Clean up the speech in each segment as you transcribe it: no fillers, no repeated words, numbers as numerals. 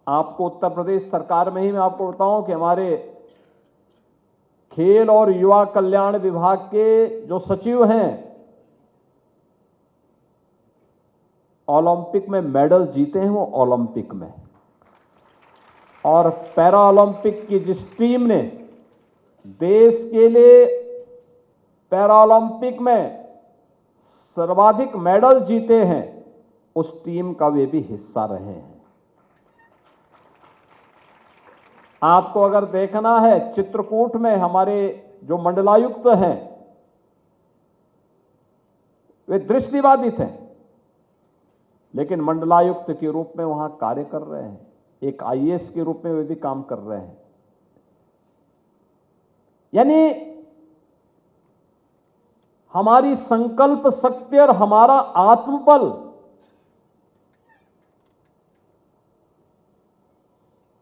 आपको उत्तर प्रदेश सरकार में ही मैं आपको बताऊं कि हमारे खेल और युवा कल्याण विभाग के जो सचिव हैं, ओलंपिक में मेडल जीते हैं वो ओलंपिक में, और पैरा ओलंपिक की जिस टीम ने देश के लिए पैरा ओलंपिक में सर्वाधिक मेडल जीते हैं, उस टीम का वे भी हिस्सा रहे हैं। आपको अगर देखना है, चित्रकूट में हमारे जो मंडलायुक्त हैं वे दृष्टिबाधित हैं, लेकिन मंडलायुक्त के रूप में वहां कार्य कर रहे हैं, एक आईएएस के रूप में वे भी काम कर रहे हैं। यानी हमारी संकल्प शक्ति और हमारा आत्मबल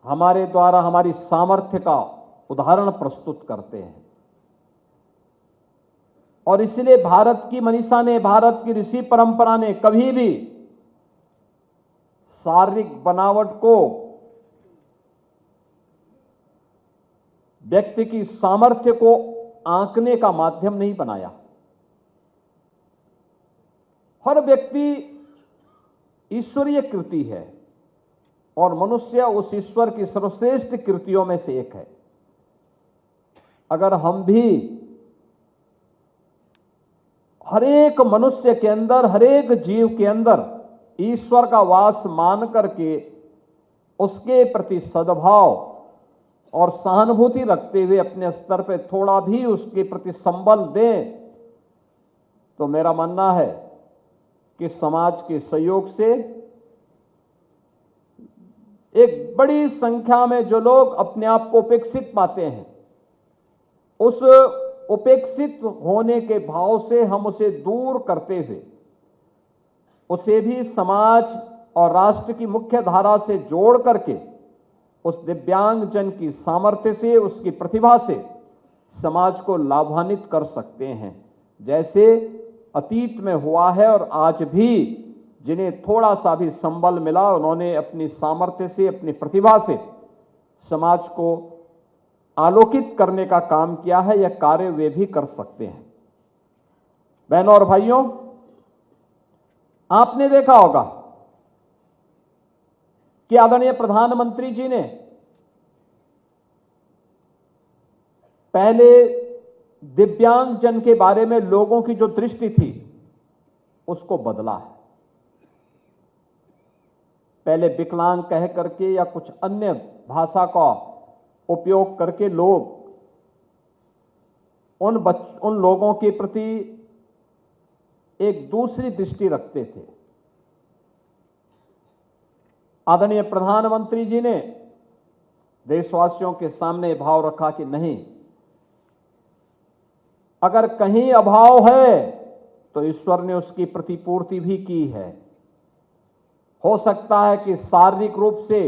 हमारे द्वारा हमारी सामर्थ्य का उदाहरण प्रस्तुत करते हैं। और इसलिए भारत की मनीषा ने, भारत की ऋषि परंपरा ने कभी भी शारीरिक बनावट को व्यक्ति की सामर्थ्य को आंकने का माध्यम नहीं बनाया। हर व्यक्ति ईश्वरीय कृति है और मनुष्य उस ईश्वर की सर्वश्रेष्ठ कृतियों में से एक है। अगर हम भी हर एक मनुष्य के अंदर, हर एक जीव के अंदर ईश्वर का वास मान करके उसके प्रति सद्भाव और सहानुभूति रखते हुए अपने स्तर पर थोड़ा भी उसके प्रति संबल दें, तो मेरा मानना है कि समाज के सहयोग से एक बड़ी संख्या में जो लोग अपने आप को उपेक्षित पाते हैं, उस उपेक्षित होने के भाव से हम उसे दूर करते हुए उसे भी समाज और राष्ट्र की मुख्य धारा से जोड़ करके उस दिव्यांग जन की सामर्थ्य से, उसकी प्रतिभा से समाज को लाभान्वित कर सकते हैं। जैसे अतीत में हुआ है और आज भी जिन्हें थोड़ा सा भी संबल मिला, उन्होंने अपनी सामर्थ्य से, अपनी प्रतिभा से समाज को आलोकित करने का काम किया है। यह कार्य वे भी कर सकते हैं। बहनों और भाइयों, आपने देखा होगा कि आदरणीय प्रधानमंत्री जी ने पहले दिव्यांग जन के बारे में लोगों की जो दृष्टि थी उसको बदला है। पहले विकलांग कह करके या कुछ अन्य भाषा का उपयोग करके लोग उन लोगों के प्रति एक दूसरी दृष्टि रखते थे। आदरणीय प्रधानमंत्री जी ने देशवासियों के सामने भाव रखा कि नहीं, अगर कहीं अभाव है तो ईश्वर ने उसकी प्रतिपूर्ति भी की है। हो सकता है कि शारीरिक रूप से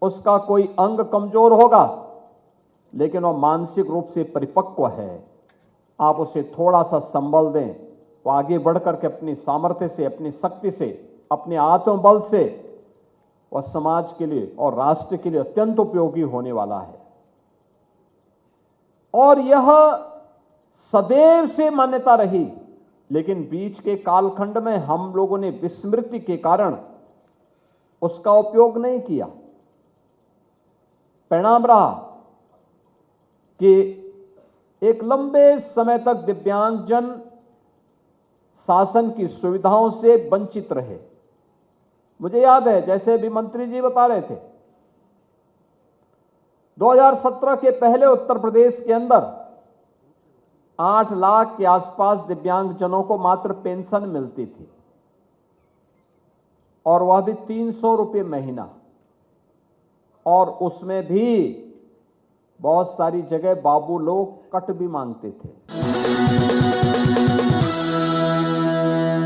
उसका कोई अंग कमजोर होगा, लेकिन वह मानसिक रूप से परिपक्व है। आप उसे थोड़ा सा संबल दें, वो आगे बढ़कर के अपनी सामर्थ्य से, अपनी शक्ति से, अपने आत्मबल से वह समाज के लिए और राष्ट्र के लिए अत्यंत उपयोगी होने वाला है। और यह सदैव से मान्यता रही, लेकिन बीच के कालखंड में हम लोगों ने विस्मृति के कारण उसका उपयोग नहीं किया। परिणाम रहा कि एक लंबे समय तक दिव्यांगजन शासन की सुविधाओं से वंचित रहे। मुझे याद है, जैसे भी मंत्री जी बता रहे थे, 2017 के पहले उत्तर प्रदेश के अंदर 8 लाख के आसपास दिव्यांगजनों को मात्र पेंशन मिलती थी, और वह भी 300 रुपये महीना, और उसमें भी बहुत सारी जगह बाबू लोग कट भी मांगते थे।